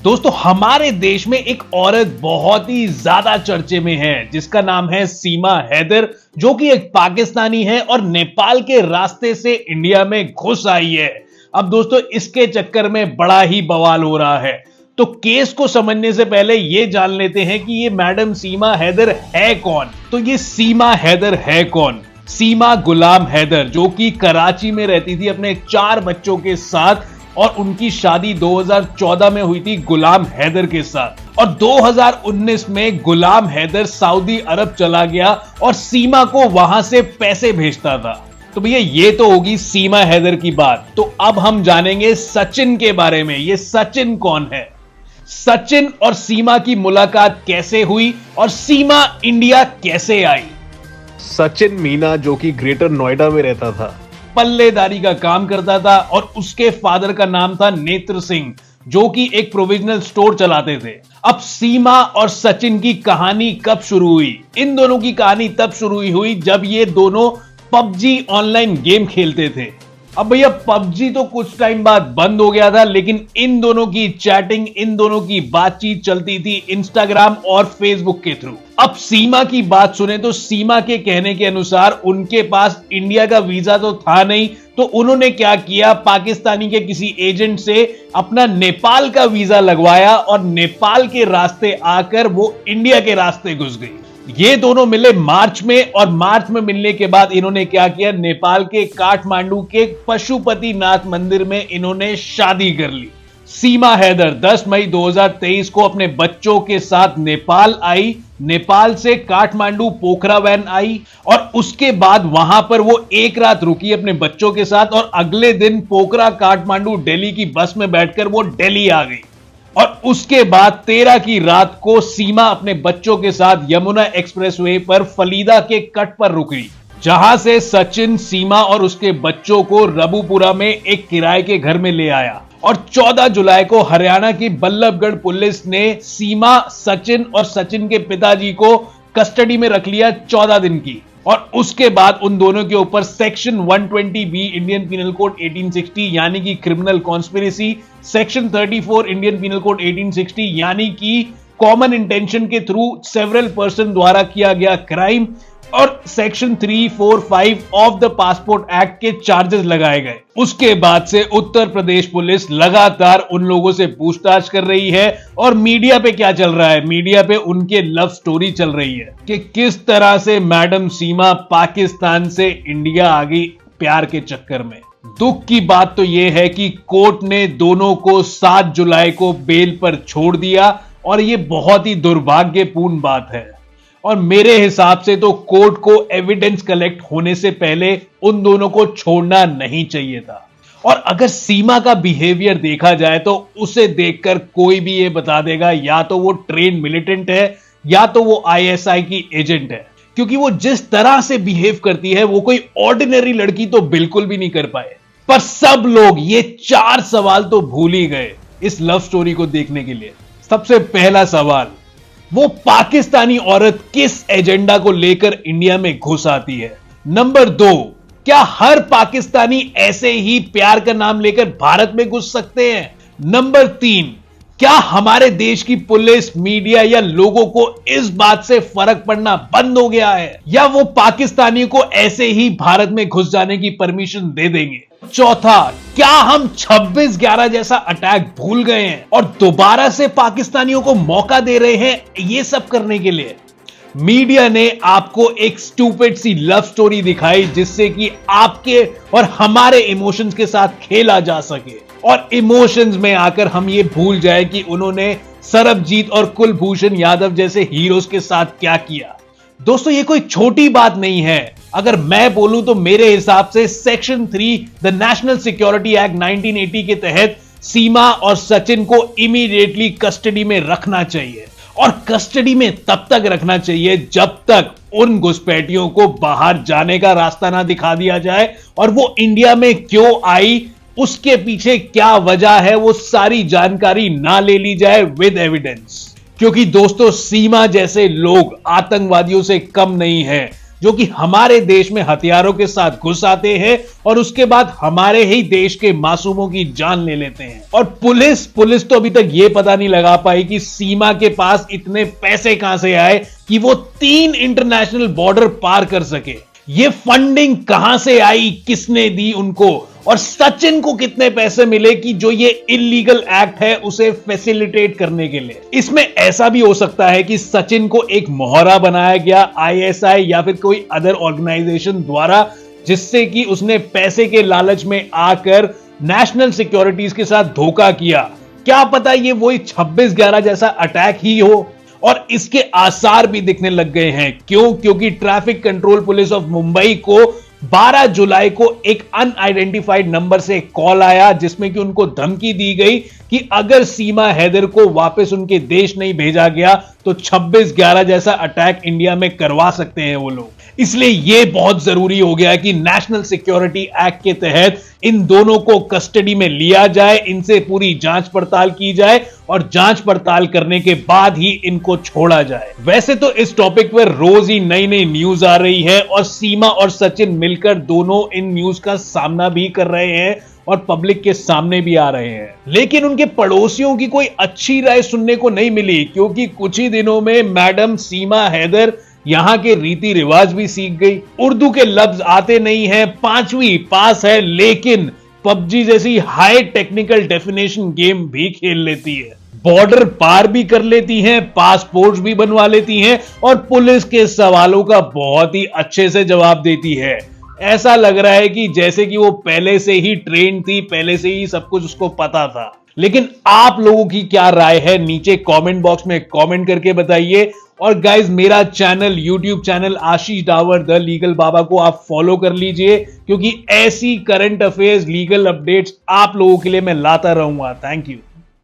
दोस्तों हमारे देश में एक औरत बहुत ही ज्यादा चर्चे में है जिसका नाम है सीमा हैदर, जो कि एक पाकिस्तानी है और नेपाल के रास्ते से इंडिया में घुस आई है। अब दोस्तों इसके चक्कर में बड़ा ही बवाल हो रहा है। तो केस को समझने से पहले ये जान लेते हैं कि ये मैडम सीमा हैदर है कौन। तो ये सीमा हैदर है कौन? सीमा गुलाम हैदर, जो कि कराची में रहती थी अपने 4 बच्चों के साथ और उनकी शादी 2014 में हुई थी गुलाम हैदर के साथ। और 2019 में गुलाम हैदर सऊदी अरब चला गया और सीमा को वहां से पैसे भेजता था। तो भैया ये तो होगी सीमा हैदर की बात। तो अब हम जानेंगे सचिन के बारे में। ये सचिन कौन है? सचिन और सीमा की मुलाकात कैसे हुई और सीमा इंडिया कैसे आई? सचिन मीना, जो कि ग्रेटर नोएडा में रहता था, पल्लेदारी का काम करता था और उसके फादर का नाम था नेत्र सिंह, जो कि एक प्रोविजनल स्टोर चलाते थे। अब सीमा और सचिन की कहानी कब शुरू हुई? इन दोनों की कहानी तब शुरू हुई जब ये दोनों पबजी ऑनलाइन गेम खेलते थे। अब भैया पबजी तो कुछ टाइम बाद बंद हो गया था, लेकिन इन दोनों की चैटिंग, इन दोनों की बातचीत चलती थी इंस्टाग्राम और फेसबुक के थ्रू। अब सीमा की बात सुने तो सीमा के कहने के अनुसार उनके पास इंडिया का वीजा तो था नहीं, तो उन्होंने क्या किया, पाकिस्तानी के किसी एजेंट से अपना नेपाल का वीजा लगवाया और नेपाल के रास्ते आकर वो इंडिया के रास्ते घुस गई। ये दोनों मिले मार्च में और मार्च में मिलने के बाद इन्होंने क्या किया, नेपाल के काठमांडू के पशुपतिनाथ मंदिर में इन्होंने शादी कर ली। सीमा हैदर 10 मई 2023 को अपने बच्चों के साथ नेपाल आई। नेपाल से काठमांडू पोखरा वैन आई और उसके बाद वहां पर वो एक रात रुकी अपने बच्चों के साथ और अगले दिन पोखरा काठमांडू दिल्ली की बस में बैठकर वो दिल्ली आ गई। और उसके बाद 13 की रात को सीमा अपने बच्चों के साथ यमुना एक्सप्रेसवे पर फलीदा के कट पर रुकी, जहां से सचिन, सीमा और उसके बच्चों को रबुपुरा में एक किराए के घर में ले आया। और 14 जुलाई को हरियाणा की बल्लभगढ़ पुलिस ने सीमा, सचिन और सचिन के पिताजी को कस्टडी में रख लिया 14 दिन की। और उसके बाद उन दोनों के ऊपर section 120B Indian penal code 1860 यानी कि criminal conspiracy, section 34 Indian penal code 1860 यानी कि कॉमन इंटेंशन के थ्रू सेवरल पर्सन द्वारा किया गया क्राइम और section 345 of the passport act के चार्जेस लगाए गए। उसके बाद से उत्तर प्रदेश पुलिस लगातार उन लोगों से पूछताछ कर रही है। और मीडिया पे क्या चल रहा है? मीडिया पे उनके लव स्टोरी चल रही है कि किस तरह से मैडम सीमा पाकिस्तान से इंडिया आ गई प्यार के चक्कर में। दुख की बात तो यह है कि कोर्ट ने दोनों को 7 जुलाई को बेल पर छोड़ दिया और यह बहुत ही दुर्भाग्यपूर्ण बात है। और मेरे हिसाब से तो कोर्ट को एविडेंस कलेक्ट होने से पहले उन दोनों को छोड़ना नहीं चाहिए था। और अगर सीमा का बिहेवियर देखा जाए तो उसे देखकर कोई भी ये बता देगा या तो वो ट्रेन मिलिटेंट है या तो वो ISI की एजेंट है, क्योंकि वो जिस तरह से बिहेव करती है वो कोई ऑर्डिनरी लड़की तो बिल्कुल भी नहीं कर पाए। पर सब लोग ये 4 सवाल तो भूल ही गए इस लव स्टोरी को देखने के लिए। सबसे पहला सवाल, वो पाकिस्तानी औरत किस एजेंडा को लेकर इंडिया में घुस आती है? नंबर 2, क्या हर पाकिस्तानी ऐसे ही प्यार का नाम लेकर भारत में घुस सकते हैं? नंबर 3, क्या हमारे देश की पुलिस, मीडिया या लोगों को इस बात से फर्क पड़ना बंद हो गया है या वो पाकिस्तानियों को ऐसे ही भारत में घुस जाने की परमिशन दे देंगे? चौथा, क्या हम 26/11 जैसा अटैक भूल गए हैं और दोबारा से पाकिस्तानियों को मौका दे रहे हैं ये सब करने के लिए? मीडिया ने आपको एक स्टूपिड सी लव स्टोरी दिखाई जिससे कि आपके और हमारे इमोशंस के साथ खेला जा सके और इमोशंस में आकर हम ये भूल जाए कि उन्होंने सरबजीत और कुलभूषण यादव जैसे हीरोज के साथ क्या किया। दोस्तों ये कोई छोटी बात नहीं है। अगर मैं बोलूं तो मेरे हिसाब से section 3 the national security act 1980 के तहत सीमा और सचिन को इमीडिएटली कस्टडी में रखना चाहिए। और कस्टडी में तब तक रखना चाहिए जब तक उन घुसपैठियों को बाहर जाने का रास्ता ना दिखा दिया जाए और वो इंडिया में क्यों आई, उसके पीछे क्या वजह है, वो सारी जानकारी ना ले ली जाए विद एविडेंस। क्योंकि दोस्तों सीमा जैसे लोग आतंकवादियों से कम नहीं है जो कि हमारे देश में हथियारों के साथ घुस आते हैं और उसके बाद हमारे ही देश के मासूमों की जान ले लेते हैं। और पुलिस तो अभी तक यह पता नहीं लगा पाई कि सीमा के पास इतने पैसे कहां से आए कि वो 3 इंटरनेशनल बॉर्डर पार कर सके। ये फंडिंग कहां से आई, किसने दी उनको, और सचिन को कितने पैसे मिले कि जो ये इलीगल एक्ट है उसे फैसिलिटेट करने के लिए। इसमें ऐसा भी हो सकता है कि सचिन को एक मोहरा बनाया गया आईएसआई या फिर कोई अदर ऑर्गेनाइजेशन द्वारा, जिससे कि उसने पैसे के लालच में आकर नेशनल सिक्योरिटीज के साथ धोखा किया। क्या पता ये वही 26/11 जैसा अटैक ही हो, और इसके आसार भी दिखने लग गए हैं। क्योंकि traffic control police of Mumbai को 12 जुलाई को एक अनआइडेंटिफाइड नंबर से कॉल आया, जिसमें कि उनको धमकी दी गई कि अगर सीमा हैदर को वापस उनके देश नहीं भेजा गया तो 26/11 जैसा अटैक इंडिया में करवा सकते हैं वो लोग। इसलिए यह बहुत जरूरी हो गया कि नेशनल सिक्योरिटी एक्ट के तहत इन दोनों को कस्टडी में लिया जाए, इनसे पूरी जांच पड़ताल की जाए और जांच पड़ताल करने के बाद ही इनको छोड़ा जाए। वैसे तो इस टॉपिक पर रोज ही नई नई न्यूज आ रही है और सीमा और सचिन मिलकर दोनों इन न्यूज का सामना भी कर रहे हैं और पब्लिक के सामने भी आ रहे हैं। लेकिन उनके पड़ोसियों की कोई अच्छी राय सुनने को नहीं मिली, क्योंकि कुछ ही दिनों में मैडम सीमा हैदर यहां के रीति रिवाज भी सीख गई। उर्दू के लफ्ज आते नहीं है, 5वीं पास है, लेकिन पबजी जैसी हाई टेक्निकल डेफिनेशन गेम भी खेल लेती है, बॉर्डर पार भी कर लेती हैं, पासपोर्ट भी बनवा लेती हैं और पुलिस के सवालों का बहुत ही अच्छे से जवाब देती है। ऐसा लग रहा है कि जैसे कि वो पहले से ही ट्रेन थी, पहले से ही सब कुछ उसको पता था। लेकिन आप लोगों की क्या राय है नीचे कमेंट बॉक्स में कमेंट करके बताइए। और गाइज, मेरा channel YouTube channel Ashish Dawar the legal Baba को आप फॉलो कर लीजिए, क्योंकि ऐसी करंट अफेयर्स लीगल अपडेट्स आप लोगों के लिए मैं लाता रहूंगा। Thank you.